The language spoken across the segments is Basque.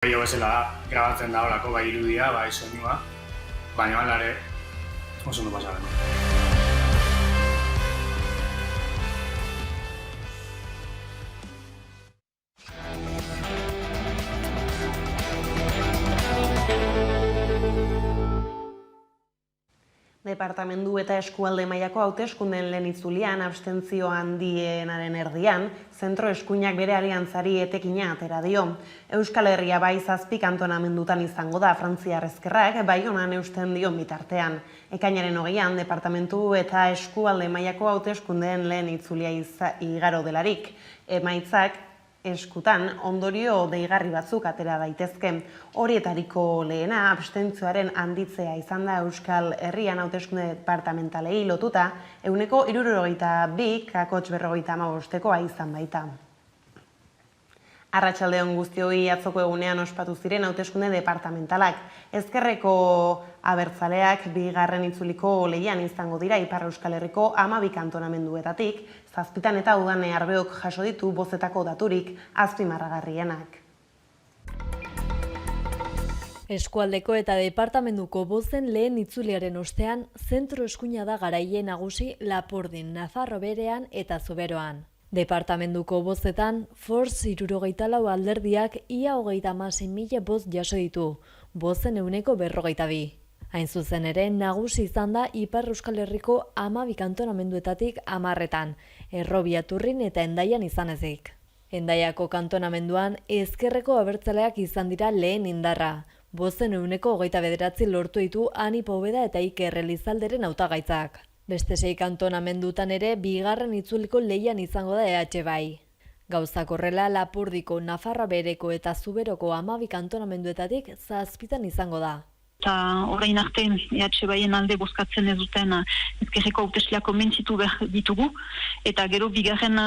Gehiago bezala grabatzen da horako bai irudia, bai soinua, baina alare oso ondo pasaren. Departamendu eta eskualde mailako hauteskundeen lehen itzulian, abstentzio handienaren erdian, zentro eskuinak bere aliantzari etekina atera dio. Euskal Herria bai 7 kantonamendutan izango da Frantziar Ezkerrak, Baionan eusten dio bitartean. Ekainaren 20an, departamentu eta eskualde mailako hauteskundeen lehen itzulia igaro delarik. Emaitzak eskutan ondorio deigarri batzuk atera daitezke. Horietariko lehena abstentzioaren handitzea izan da Euskal Herrian hauteskunde departamentalei lotuta 62,45% izan baita. Arratsaldeon guztioi, atzoko egunean ospatu ziren hauteskunde departamentalak. Ezkerreko abertzaleak bigarren itzuliko lehian izango dira Ipar Euskal Herriko 12 kantonamenduetatik, 7 eta udane arbeok jaso ditu bozetako daturik azpimarragarrienak. Eskualdeko eta departamenduko bozen lehen itzuliaren ostean, zentro eskuina da garaile nagusi Lapurdin, Nafarro Berean eta Zuberoan. Departamenduko bozetan, Force 74 alderdiak ia 36.000 boz jaso ditu, bozen 42%. Hain zuzen ere, nagusi izan da Ipar Euskal Herriko 12 kantonamenduetatik 10etan, Errobia, Turrin eta Hendaian izan ezik. Hendaiako kantonamenduan, ezkerreko abertzaleak izan dira lehen indarra, bozen 29% lortu ditu Ani Poveda eta Iker Elizalderen hautagaitzak. Beste 6 kantonamendutan ere, bigarren itzuliko lehian izango da EH bai. Gauzak horrela, Lapurdiko, Nafarroa Bereko eta Zuberoko 12 kantonamenduetatik 7etan izango da. Eta orain arte EH Baien alde bozkatzen ez duten ezkerreko hautesleak konbentzitu behar ditugu, eta gero bigarren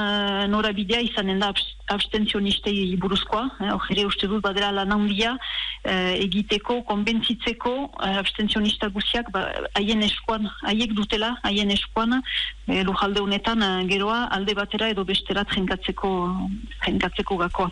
norabidea izanen da abstentzionistei buruzkoa. Hor ere uste dut badera lan handia egiteko, konbentzitzeko abstentzionista guziak haien eskuan, haiek dutela, haien eskuan lujalde honetan geroa alde batera edo bestera trenkatzeko gakoa.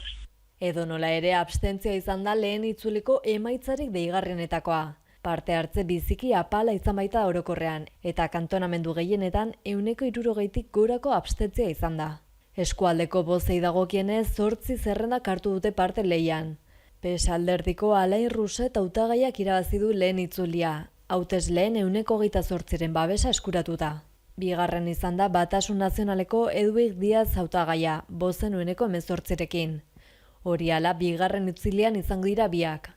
Edo nola ere abstentzioa izan da lehen itzuliko emaitzarik deigarrenetakoa. Parte hartze biziki apala izan baita orokorrean, eta kantonamendu gehienetan 60%tik gorako abstentzioa izan da. Eskualdeko bozei dagokienez 8 zerrendak hartu dute parte lehian. PES alderdiko Alain Rousset hautagaiak irabazi du lehen itzulia, hautesleen 28%ren babesa eskuratuta. Bigarren izan da Batasun Nazionaleko Eduik Diaz hautagaia, bozen 18%rekin. Hori ala, bigarren itzulian izango dira biak.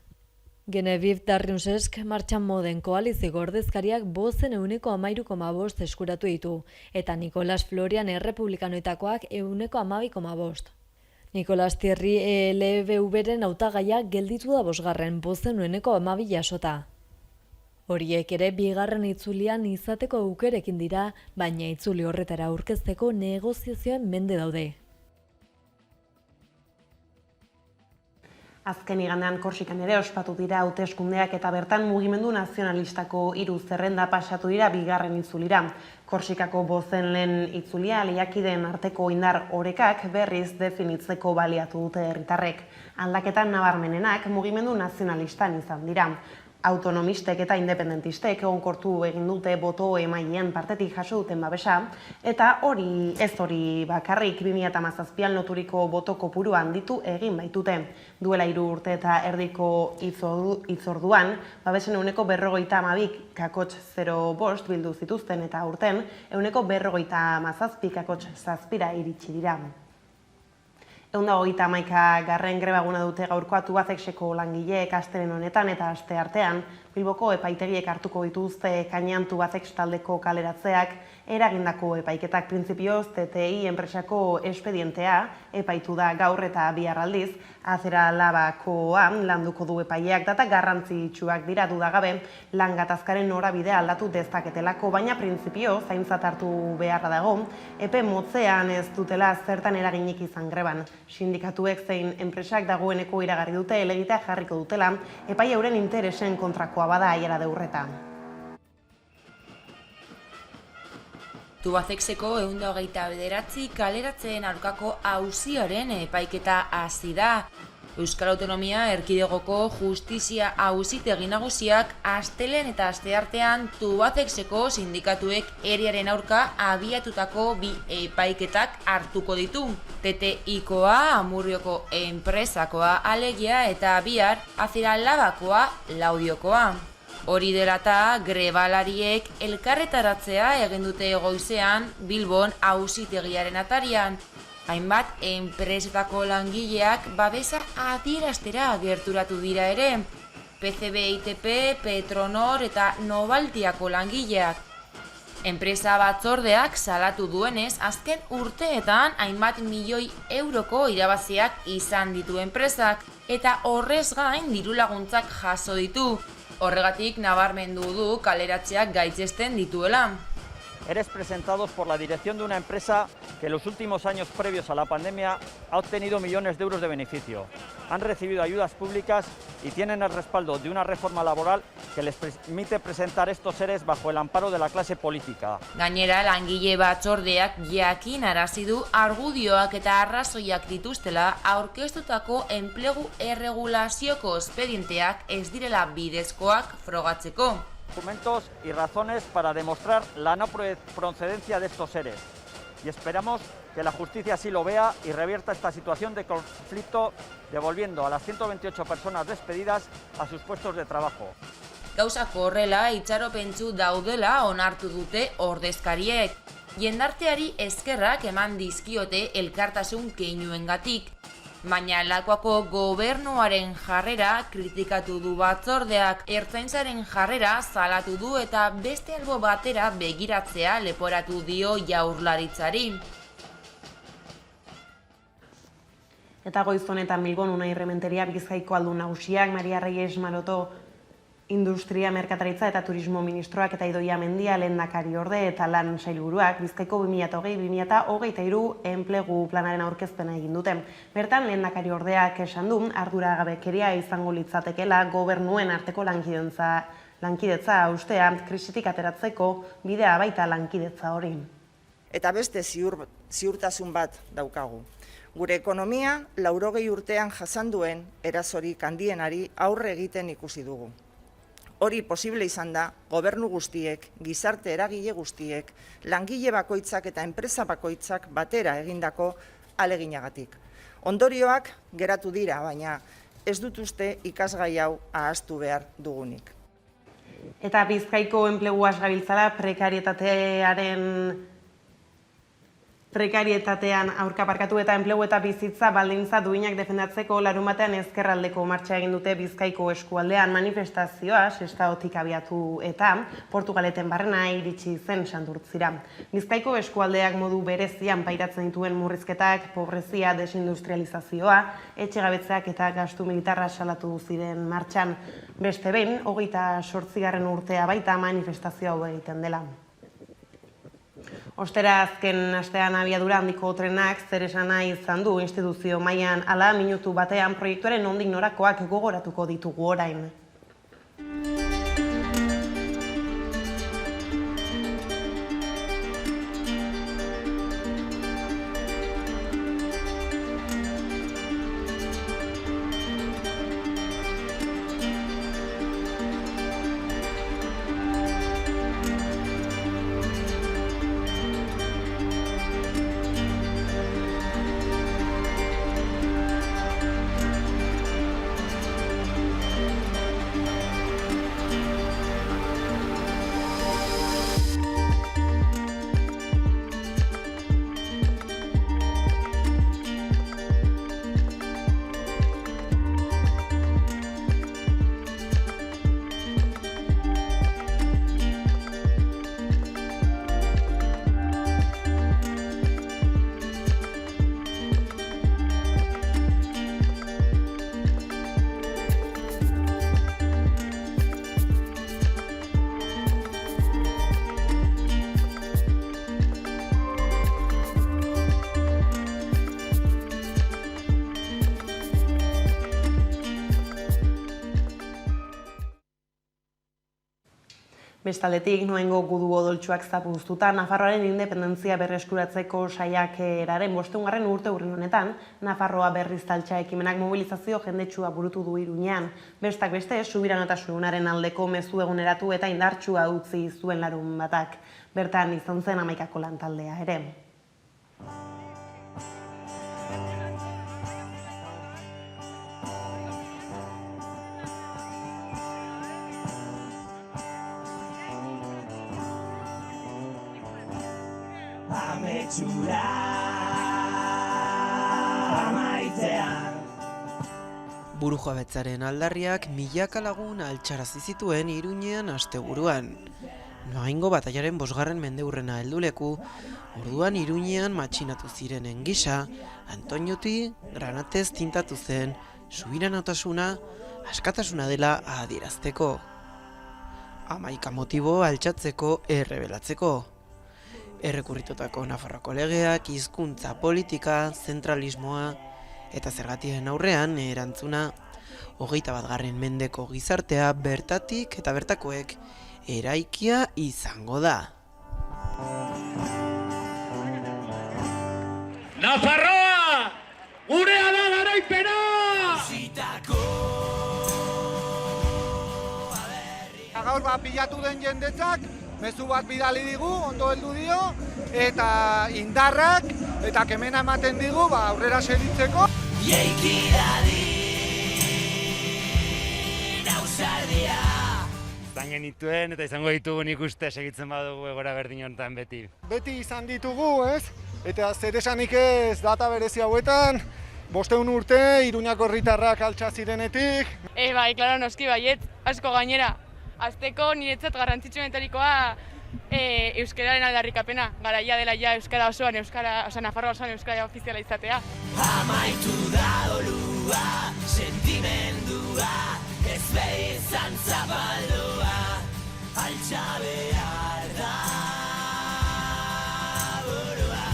Genevieve Darriusesk martxan moden koalizio ordezkariak bozen 13,5% eskuratu ditu, eta Nicolas Florian errepublikanoetakoak 12,5%. Nicolas Thierry LBV-ren hautagaia gelditu da bosgarren, bozen 12,2% jasota. Horiek ere bigarren itzulian izateko aukerekin dira, baina itzuli horretara aurkezteko negoziazioen mende daude. Azken igandean Korsikan ere ospatu dira hauteskundeak eta bertan mugimendu nazionalistako 3 zerrenda pasatu dira bigarren itzulira. Korsikako bozen lehen itzulia lehiakideen arteko indar orekak berriz definitzeko baliatu dute herritarrek. Aldaketan nabarmenenak mugimendu nazionalistan izan dira. Autonomistek eta independentistek egonkortu egin dute boto emaileen partetik jaso duten babesa, eta ez hori bakarrik 2017an loturiko boto kopurua handitu egin baitute. Duela 3 urte eta erdiko hitzorduan, babesen 52,0 bildu zituzten eta aurten 52,7 iritsi dira. 131. greba eguna dute gaurkoa Tubacexeko langileek astelehen honetan eta asteartean Bilboko epaitegiek hartuko dituzte ekainean Tubacex taldeko kaleratzeak eragindako epaiketak printzipioz TTI enpresako espedientea epaitu da gaur eta bihar aldiz Azera Labakoan landuko du epaileak data garrantzitsuak dira dudagabe lan gatazkaren norabidea aldatu dezaketelako, baina printzipio zaintzat hartu beharra dago epe motzean ez dutela zertan eraginik izan greban. Sindikatuek zein enpresak dagoeneko iragarri dute helegitea jarriko dutela epai euren interesen kontrakoa bada aiera deurreta. Tubacexeko 129 kaleratzeen aurkako auzioaren epaiketa hasi da. Euskal Autonomia Erkidegoko Justizia Auzitegi Nagusiak astelen eta asteartean Tubacexeko sindikatuek eriaren aurka abiatutako bi epaiketak hartuko ditu. TTIkoa, Amurrioko enpresakoa alegia eta bihar Aziralabakoa Laudiokoa. Hori dela eta grebalariek elkarretaratzea egin dute goizean Bilbon auzitegiaren atarian. Hainbat enpresetako langileak babesa adieraztera gerturatu dira ere. PCB, ITP, Petronor eta Novaltiako langileak. Enpresa batzordeak salatu duenez, azken urteetan hainbat milioi euroko irabaziak izan ditu enpresak eta horrez gain dirulaguntzak jaso ditu. Horregatik nabarmendu du kaleratzeak gaitzesten dituela. Eres presentados por la dirección de una empresa que en los últimos años previos a la pandemia ha obtenido millones de euros de beneficio. Han recibido ayudas públicas y tienen el respaldo de una reforma laboral que les permite presentar estos seres bajo el amparo de la clase política. Gainera, langile batzordeak jakinarazi du argudioak eta arrazoiak dituztela aurkeztutako enplegu erregulazioko espedienteak ez direla bidezkoak frogatzeko. Documentos y razones para demostrar la no procedencia de estos seres. Y esperamos que la justicia así lo vea y revierta esta situación de conflicto, devolviendo a las 128 personas despedidas a sus puestos de trabajo. Gauzak horrela itxaropentsu daudela onartu dute ordezkariek. Jendarteari eskerrak eman dizkiote elkartasun keinuengatik. Baina Lakuako gobernuaren jarrera kritikatu du batzordeak, ertzaintzaren jarrera salatu du eta beste albo batera begiratzea leporatu dio Jaurlaritzari. Eta goiz honetan Bilbon Unai Rementeria Bizkaiko aldun nagusiak, Maria Reyes Maroto Industria, Merkataritza eta Turismo Ministroak eta Idoia Mendia lehendakariorde eta lan sailburuak Bizkaiko 2020-2023 enplegu planaren aurkezpena egin dute. Bertan lehendakariordeak esan du arduragabekeria izango litzatekeela gobernuen arteko lankidetza ustea krisitik ateratzeko bidea baita lankidetza hori. Eta beste ziurtasun bat daukagu. Gure ekonomia 80 urtean jasan duen erasorik handienari aurre egiten ikusi dugu. Hori posible izan da, gobernu guztiek, gizarte eragile guztiek, langile bakoitzak eta enpresa bakoitzak batera egindako aleginagatik. Ondorioak geratu dira, baina ez dut uste ikasgai hau ahaztu behar dugunik. Eta Bizkaiko enpleguaz gabiltzala prekarietatean aurkaparkatu eta enplegu eta bizitza baldintza duinak defendatzeko larunbatean ezkerraldeko martxa egin dute Bizkaiko eskualdean manifestazioa Sestaotik abiatu eta Portugaleten barrena iritsi zen Santurtzira. Bizkaiko eskualdeak modu berezian pairatzen dituen murrizketak, pobrezia, desindustrializazioa, etxegabetzeak eta gastu militarra salatu ziren martxan. Beste behin, 28. urtea baita manifestazioa hau egiten dela. Ostera azken astean abiadura handiko trenak zer esana izan du instituzio mailan ala minutu batean proiektuaren nondik norakoak gogoratuko ditugu orain. Bestaldetik, noengo gudu odoltsuak zapuztuta, Nafarroaren independentzia berreskuratzeko saiakeraren 5. urte honetan, Nafarroa berriztaltza ekimenak mobilizazio jendetsua burutu du Iruñean. Bestak beste, subiranotasunaren aldeko mezu eguneratu eta indartsua utzi zuen larunbatak. Bertan izan zen 11 lantaldea ere. Burujabetzaren aldarriak milaka lagun altxarazi zituen Iruñean asteburuan. Noaingo batailaren 5. mendeurrena helduleku, orduan Iruñean matxinatu zirenen gisa, Antoñoti granatez tintatu zen subiranotasuna, askatasuna dela adierazteko. 11 motibo altxatzeko errebelatzeko. Errekurritutako Nafarroako legeak, hizkuntza politika, zentralismoa eta zergatien aurrean erantzuna 21. mendeko gizartea bertatik eta bertakoek eraikia izango da. Nafarroa! Gurea da garaipena! Gaur pilatu den jendetzak mezu bat bidali digu, ondo heldu dio, eta indarrak eta kemena ematen digu aurrera segitzeko. Izan genituen eta izango ditugu nik uste segitzen badugu egora berdin honetan beti. Beti izan ditugu, ez? Eta zer esanik ez data berezi hauetan, 500 urte, Iruñako herritarrak altxa zirenetik. Bai, klaro, noski baiet, asko gainera. Azteko niretzat garrantzitsuenetarikoa euskararen aldarrikapena. Garaia dela ja euskara osoan, Nafarroa osoan euskara ofiziala izatea. Amaitu da dolua, sentimendua, ez behi izan zabaldua, altxa behar da burua.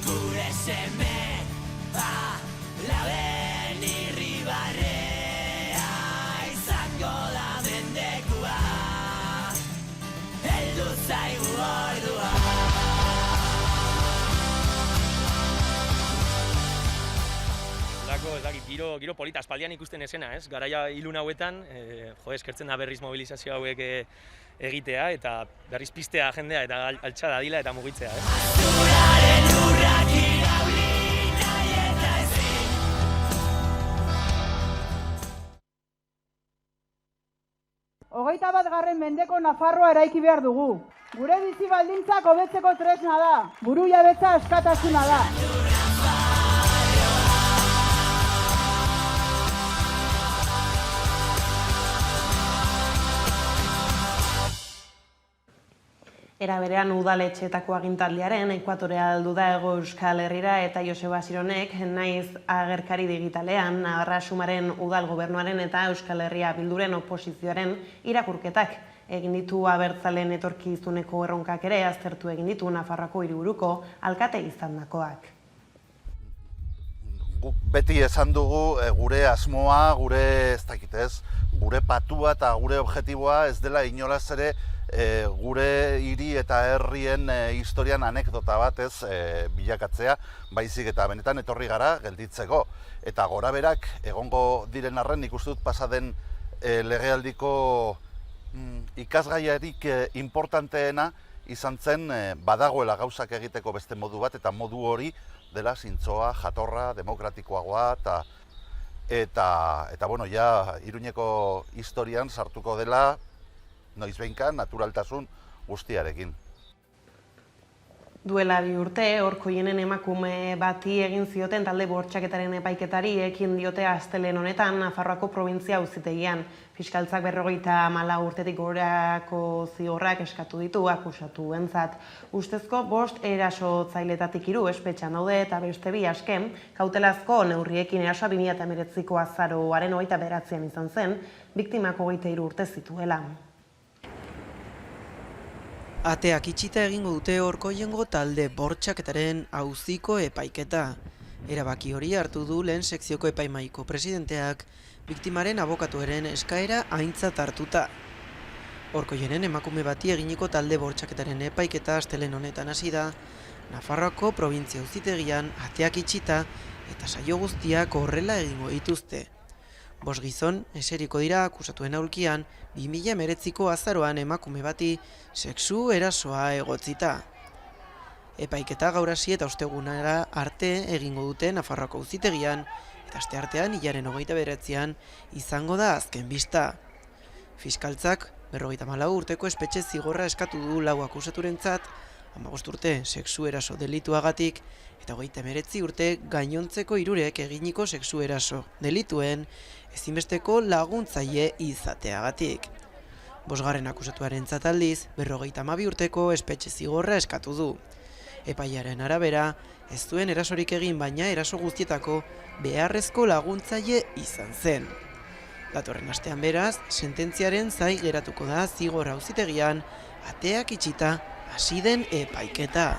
Gure seme, laben irribarre, zaigu ordua. Lako, ez dakit, giro polita, aspaldian ikusten esena, ez? Garaia ilun hauetan, eskertzen da berriz mobilizazio hauek egitea, eta berriz piztea jendea, eta altxa dadila eta mugitzea, ez? Azturaren lurrak irauli nahi eta ezin. Hogeita 1. mendeko Nafarroa eraiki behar dugu. Gure bizi baldintzak hobetzeko tresna da. Burujabetza askatasuna da. Era berean udaletxeetako agintaldiaren Ekuatorea heldu da Hego Euskal Herrira eta Joseba Sironek naiz agerkari digitalean Navarra Sumaren udal gobernuaren eta Euskal Herria Bilduren oposizioaren irakurketak egin ditu abertzaleen etorkizuneko erronkak ere aztertu egin ditu Nafarroako hiriburuko alkate izandakoak. Guk beti esan dugu gure asmoa, gure patua eta gure objektiboa ez dela inolaz ere gure hiri eta herrien historian anekdota bat ez bilakatzea, baizik eta benetan etorri gara gelditzeko. Eta gora berak egongo diren arren nik uste dut pasaden legealdiko ikasgaiarik importanteena izan zen badagoela gauzak egiteko beste modu bat, eta modu hori dela zintzoa, jatorra, demokratikoagoa, eta bueno, ja Iruñeko historian sartuko dela noizbehinka naturaltasun guztiarekin. Duela 2 urte, Orkoienen emakume bati egin zioten talde bortxaketaren epaiketari ekin diote astelehen honetan Nafarroako probintzia auzitegian. Fiskaltzak 54 urtetik gorako zigorrak eskatu ditu akusatuentzat. Ustezko 5 erasotzaileetatik 3 espetxean daude eta beste 2 asken kautelazko neurriekin erasoa 2019ko azaroaren 29an izan zen, biktimak 23 urte zituela. Ateak itxita egingo dute Orkoiengo talde bortxaketaren auziko epaiketa. Erabaki hori hartu du lehen sekzioko epaimahaiko presidenteak, biktimaren abokatuaren eskaera aintzat hartuta. Orkoienen emakume bati eginiko talde bortxaketaren epaiketa astelehen honetan hasi da, Nafarroako probintzia auzitegian ateak itxita eta saio guztiak horrela egingo dituzte. 5 gizon eseriko dira akusatuen aulkian 2019ko azaroan emakume bati sexu erasoa egotzita. Epaiketa gaur hasi eta ostegunera arte egingo dute Nafarroako auzitegian eta asteartean hilaren 29an izango da azken bista. Fiskaltzak 54 urteko espetxe zigorra eskatu du 4 akusaturentzat, 15 urte sexu eraso delituagatik eta 39 urte gainontzeko 3 eginiko sexu eraso delituen ezinbesteko laguntzaile izateagatik. 5. akusatuarentzat aldiz 52 urteko espetxe zigorra eskatu du. Epaiaren arabera, ez zuen erasorik egin baina eraso guztietako beharrezko laguntzaile izan zen. Datorren astean beraz, sententziaren zai geratuko da zigor auzitegian, ateak itxita hasi den epaiketa.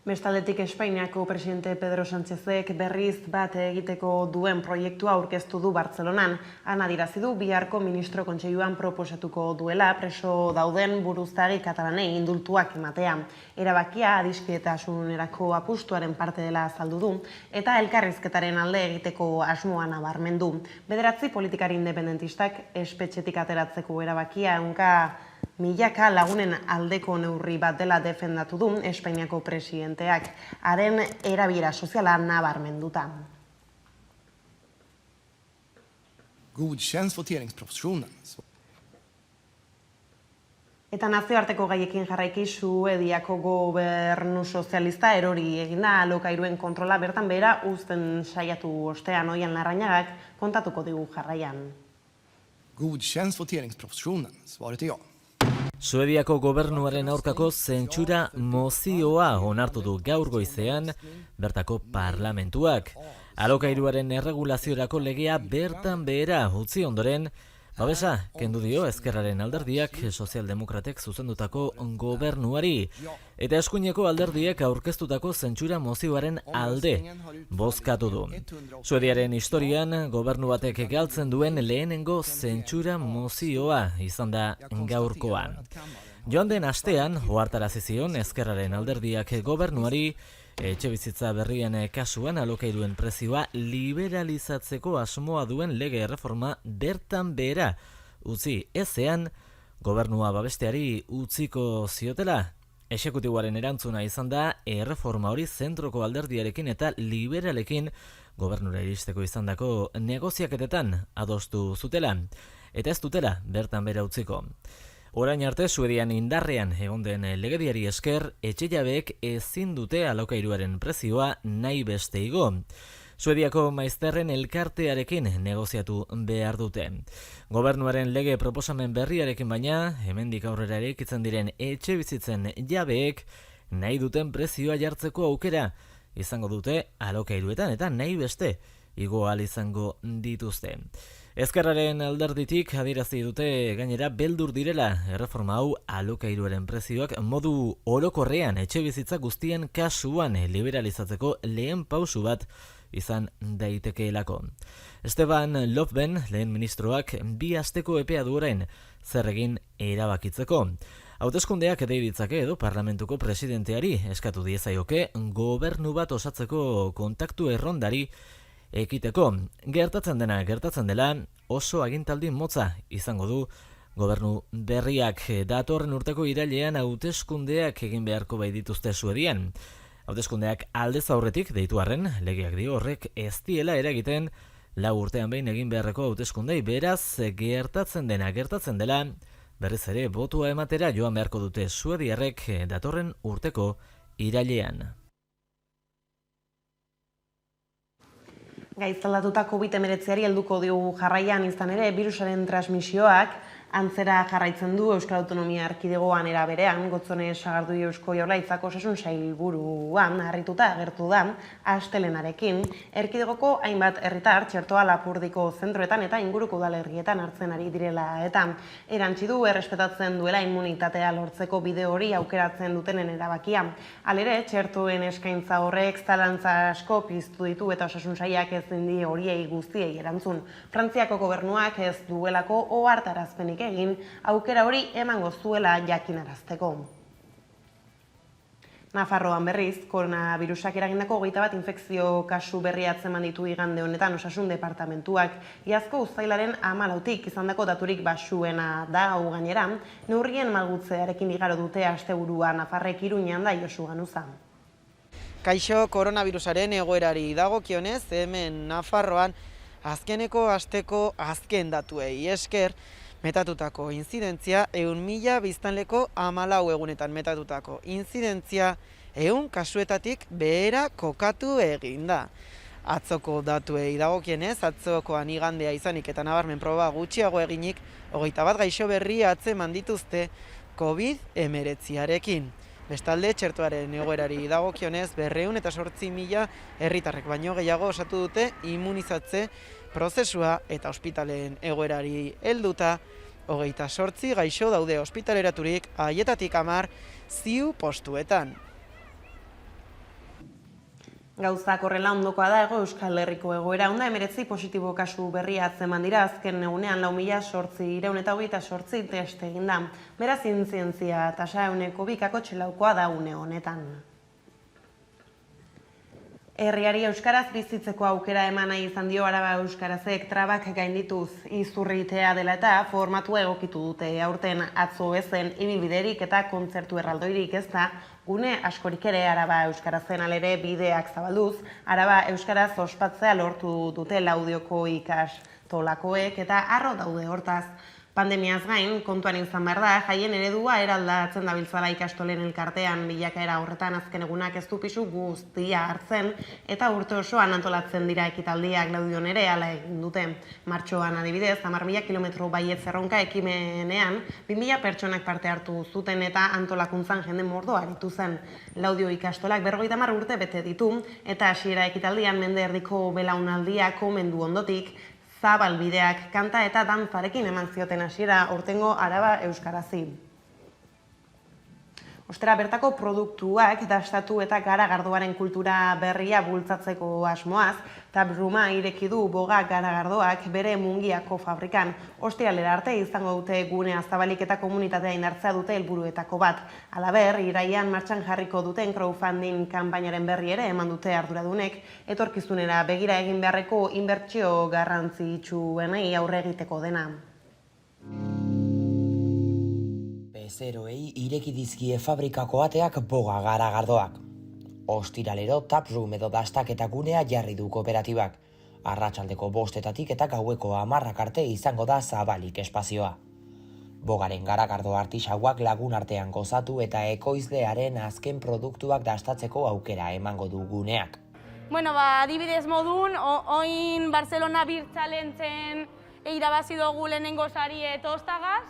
Bestaldetik Espainiako presidente Pedro Sánchezek berriz bat egiteko duen proiektua aurkeztu du Bartzelonan. Han adierazi du biharko ministro kontseiluan proposatuko duela preso dauden buruzagi katalanei indultuak ematea. Erabakia adiskidetasunerako apustuaren parte dela azaldu du eta elkarrizketaren alde egiteko asmoa nabarmendu. 9 politikari independentistak espetxetik ateratzeko erabakia milaka lagunen aldeko neurri bat dela defendatu du Espainiako presidenteak, haren erabilera soziala nabarmenduta. Godkänns voteringspropositionen. Eta nazioarteko gaiekin jarraiki Suediako gobernu sozialista erori egina alokairuen kontrola bertan behera uzten saiatu ostean Oian Larrañagak kontatuko digu jarraian. Godkänns voteringspropositionen. Svaret ja. Suediako gobernuaren aurkako zentsura mozioa onartu du gaur goizean bertako parlamentuak. Alokairuaren erregulaziorako legea bertan behera utzi ondoren, babesa kendu dio ezkerraren alderdiak sozialdemokratek zuzendutako gobernuari eta eskuineko alderdiek aurkeztutako zentsura mozioaren alde bozkatu du. Suediaren historian gobernu batek galtzen duen lehenengo zentsura mozioa izan da gaurkoan. Joan den astean ohartarazi zion ezkerraren alderdiak gobernuari etxebizitza berrien kasuan alokairuen prezioa liberalizatzeko asmoa duen lege erreforma bertan behera utzi ezean gobernua babesteari utziko ziotela. Exekutiboaren erantzuna izan da erreforma hori zentroko alderdiarekin eta liberalekin gobernura iristeko izandako negoziaketetan adostu zutela eta ez dutela bertan behera utziko. Orain arte Suedian indarrean egon den legediari esker, etxejabeek ezin dute alokairuaren prezioa nahi beste igo. Suediako maizterren elkartearekin negoziatu behar dute. Gobernuaren lege proposamen berriarekin baina, hemendik aurrera eraikitzen diren etxebizitzen jabeek nahi duten prezioa jartzeko aukera izango dute alokairuetan eta nahi beste igo ahal izango dituzte. Ezkerraren alderditik adierazi dute gainera beldur direla erreforma hau alokairuaren prezioak modu orokorrean etxebizitza guztien kasuan liberalizatzeko lehen pausu bat izan daitekeelako. Esteban Lofben, lehen ministroak, 2 asteko epea du orain zer egin erabakitzeko. Hauteskundeak dei ditzake edo parlamentuko presidenteari eskatu diezaioke gobernu bat osatzeko kontaktu errondari ekiteko. Gertatzen dela oso agintaldi motza izango du gobernu berriak. Datorren urteko irailean hauteskundeak egin beharko bai dituzte Suedian. Hauteskundeak aldez aurretik deitu arren, legeak dio horrek ez diela eragiten 4 urtean behin egin beharreko hauteskundei, beraz gertatzen dela berriz ere botua ematera joan beharko dute suediarrek datorren urteko irailean. Gaitzalatutako COVID-19 helduko diogu jarraian izan ere, birusaren transmisioak Antzera jarraitzen du Euskal Autonomia Erkidegoan era berean, Gotzone Sagardui Eusko Jaurlaritzako Osasun Sailburuan harrituta agertu da astelenarekin, erkidegoko hainbat herritar txertoa Lapurdiko zentroetan eta inguruko udalerrietan hartzen ari direla eta erantsi du errespetatzen duela immunitatea lortzeko bide hori aukeratzen dutenen erabakia. Halere, txertoen eskaintza horrek zalantza asko piztu ditu eta Osasun Sailak ezin die horiei guztiei erantzun. Frantziako gobernuak ez duelako ohartarazpenik egin aukera hori emango zuela jakinarazteko. Nafarroan berriz, koronavirusak eragindako 21 infekzio kasu berri atzeman ditu igande honetan Osasun Departamentuak. Iazko uztailaren 14tik izandako daturik baxuena da hau gainera, neurrien malgutzearekin igaro dute asteburua Nafarrek Iruñean da Josu Ganuza. Kaixo, koronavirusaren egoerari dagokionez, hemen Nafarroan azkeneko asteko azken datuei esker, metatutako inzidentzia 100.000 biztanleko 14 egunetan metatutako inzidentzia 100 kasuetatik behera kokatu egin da. Atzoko datuei dagokienez, atzokoan igandea izanik eta nabarmen proba gutxiago eginik, 21 gaixo berri atzeman dituzte COVID-19arekin. Bestalde, txertoaren egoerari dagokionez, 208.000 herritarrek baino gehiago osatu dute immunizatze prozesua eta ospitaleen egoerari helduta, 28 gaixo daude ospitaleraturik, haietatik 10 ziu postuetan. Gauzak horrela ondokoa da Euskal Herriko egoera onda 19 positibo kasu berria atzeman dira azken egunean 4.828 test egin da. Beraz, intzidentzia tasa 2,2 da une honetan. Herriari euskaraz bizitzeko aukera eman nahi izan dio Araba Euskarazek trabak gaindituz izurritea dela eta formatua egokitu dute. Aurten atzo ezen ibilbiderik eta kontzertu erraldoirik ez da, gune askorik ere Araba Euskarazen alere bideak zabalduz, Araba Euskaraz ospatzea lortu dute Laudioko ikastolakoek eta harro daude hortaz. Pandemiaz gain, kontuan izan behar da, jaien eredua eraldatzen dabiltzala ikastolen elkartean bilakaera horretan azken egunak ez du pisu guztia hartzen eta urte osoan antolatzen dira ekitaldiak Laudion ere hala egin dute. Martxoan adibidez, 10.000 kilometro baietz erronka ekimenean 2.000 pertsonak parte hartu zuten eta antolakuntzan jende mordoa aritu zen. Laudio ikastolak 50 urte bete ditu eta hasiera ekitaldian mende erdiko belaunaldiak omendu ondotik, zabalbideak, kanta eta dantzarekin eman zioten hasiera aurtengo Araba Euskarazi. Ostera, bertako produktuak dastatu eta garagardoaren kultura berria bultzatzeko asmoaz, Tabruma ireki du boga garagardoak bere Mungiako fabrikan. Ostiralera arte izango dute gunea zabalik eta komunitatea indartzea dute helburuetako bat. Halaber, irailean martxan jarriko duten crowdfunding kanpainaren berri ere eman dute arduradunek, etorkizunera begira egin beharreko inbertsio garrantzitsuenei aurre egiteko dena. Bezeroei ireki dizkie fabrikako ateak boga garagardoak. Ostiralero taproom edo dastaketa gunea jarri du kooperatibak. Arratsaldeko 5 eta gaueko 10 arte izango da zabalik espazioa. Bogaren garagardo artisauak lagun artean gozatu eta ekoizlearen azken produktuak dastatzeko aukera emango du guneak. Bueno, adibidez modun, oin Barcelona Beer Challenge-en irabazi dugu lehenengo sarie tostagaz,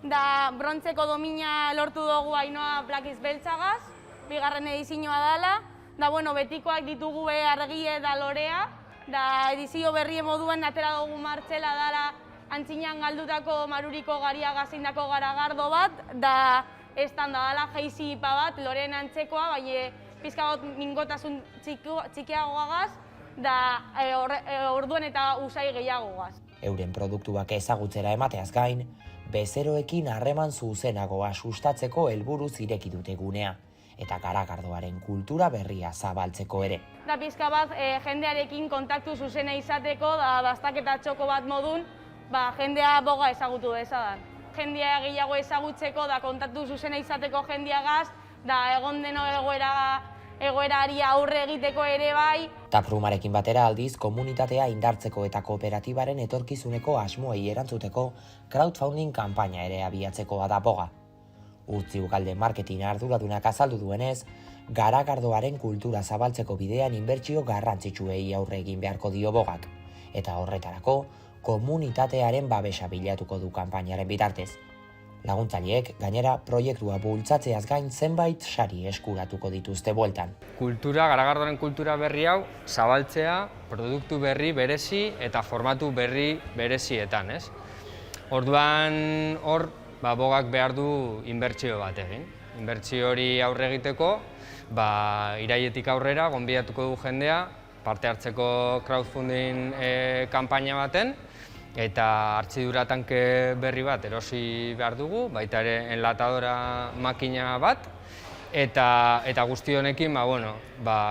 da brontzeko domina lortu dugu Ainoa Plakiz Beltzagaz, bigarren edizioa dela, da bueno, betikoak ditugu argie da lorea, da edizio berrie moduen atera dugu martxela dela antzinean galdutako Maruriko Gariagaz indako garagardo bat, da estanda dela jeizipa bat, loreen antzekoa, baina pizka bat mingotasun txikiagoagaz, da orduen eta usai gehiagoagaz. Euren produktuak ezagutzera emateaz gain, bezeroekin harreman zuzenagoa sustatzeko helburuz ireki dute gunea, eta garagardoaren kultura berria zabaltzeko ere. Da pizka bat jendearekin kontaktu zuzena izateko, da dastaketa txoko bat modun, jendea boga ezagutu dezadan. Jendea gehiago ezagutzeko, da kontaktu zuzena izateko jendeagaz, da egon deno egoerari aurre egiteko ere bai. Taprumarekin batera aldiz, komunitatea indartzeko eta kooperatibaren etorkizuneko asmoei erantzuteko crowdfunding kanpaina ere abiatzekoa da boga. Urtzi Ugalde marketing arduradunak azaldu duenez, garagardoaren kultura zabaltzeko bidean inbertsio garrantzitsuei aurre egin beharko dio bogak. Eta horretarako, komunitatearen babesa bilatuko du kanpainaren bitartez. Laguntzaileek gainera proiektua bultzatzeaz gain zenbait sari eskuratuko dituzte bueltan. Garagardoaren kultura berri hau zabaltzea, produktu berri berezi eta formatu berri berezietan, ez? Orduan hor, bogak behar du inbertsio bat egin. Inbertsio hori aurre egiteko, irailetik aurrera gonbidatuko du jendea parte hartzeko crowdfunding kanpaina baten, eta hartzidura tanke berri bat erosi behar dugu, baita ere enlatadora makina bat, eta guzti honekin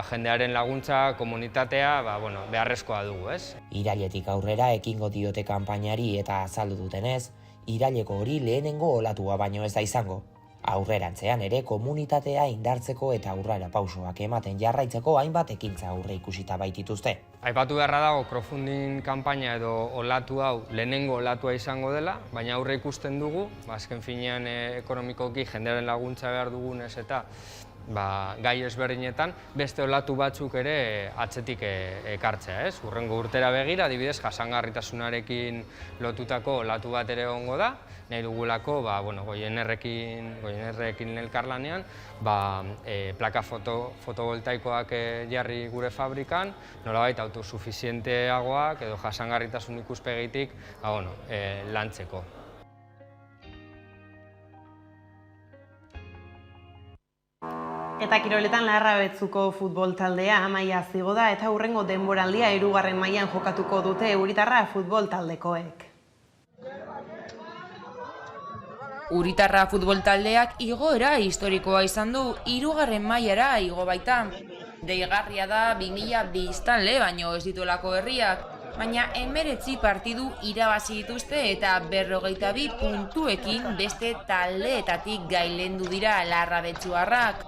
jendearen laguntza, komunitatea beharrezkoa dugu, ez? Irailetik aurrera ekingo diote kanpainari eta azaldu dutenez, iraileko hori lehenengo olatua baino ez da izango. Aurrerantzean ere komunitatea indartzeko eta aurrera pausoak ematen jarraitzeko hainbat ekintza aurre ikusita baitituzte. Aipatu beharra dago crowdfunding kanpaina edo olatu hau lehenengo olatua izango dela, baina aurre ikusten dugu, azken finean ekonomikoki jendearen laguntza behar dugunez eta gai ezberdinetan beste olatu batzuk ere atzetik ekartzea, ez? Hurrengo urtera begira, adibidez, jasangarritasunarekin lotutako olatu bat ere egongo da, nahi dugulako Goienerrekin elkarlanean plaka fotovoltaikoak jarri gure fabrikan, nolabait autosufizienteagoak edo jasangarritasun ikuspegitik lantzeko. Eta kiroletan Larrabetzuko futbol taldea amaia zigo da eta hurrengo denboraldia 3. mailan jokatuko dute Uritarra futbol taldekoek. Uritarra futbol taldeak igoera historikoa izan du 3. mailara igo baita. Deigarria da 2000 biztanle baino ez dituelako herriak, baina 19 partidu irabazi dituzte eta 42 puntuekin beste taldeetatik gailendu dira larrabetzuarrak.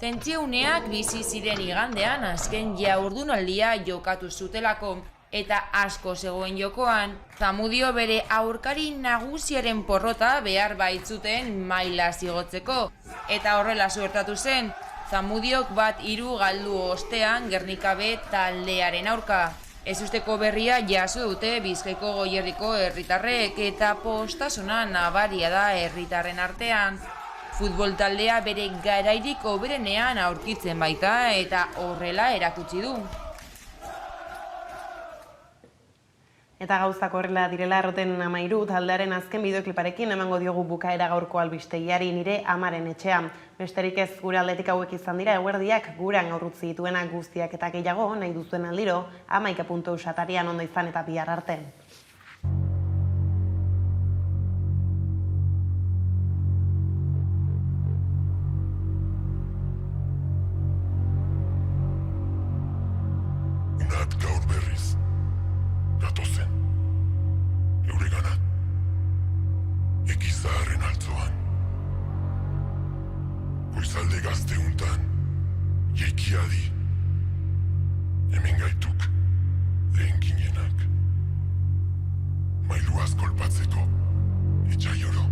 Tentsiuneak bizi ziren igandean azken jaurdunaldia jokatu zutelako eta asko zegoen jokoan. Zamudio bere aurkari nagusiaren porrota behar baitzuten maila zigotzeko eta horrela suertatu zen. Zamudiok 1-3 galdu ostean Gernika B taldearen aurka. Ezusteko berria jaso dute Bizkaiko Goierriko herritarrek eta postasuna nabaria da herritarren artean. Futbol taldea bere garairik hoberenean aurkitzen baita eta horrela erakutsi du. Eta gauzak horrela direla erroten 13 taldearen azken bideokliparekin emango diogu bukaera gaurko albistegiari nire amaren etxean. Besterik ez gure aldetik hauek izan dira eguerdiak guran aurrutzi dituenak guztiak eta gehiago nahi duzuen aldiro amaika.eus atarian ondo izan eta bihar arte. Gaur berriz, gatozen, euregana, egizaharren altzoan. Goizalde gazteuntan, jeikiadi, hemen gaituk, lehen ginenak. Mailuaz kolpatzeko, etxaioro.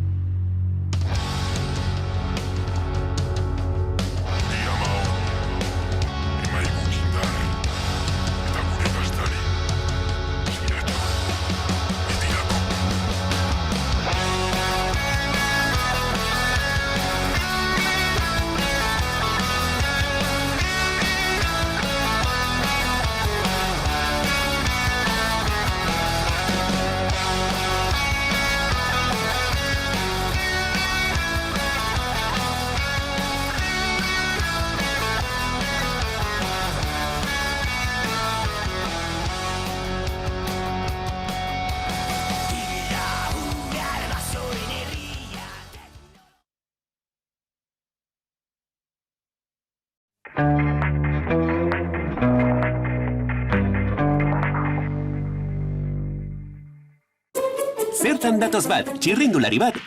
Zertan datoz bat, txirrindulari bat,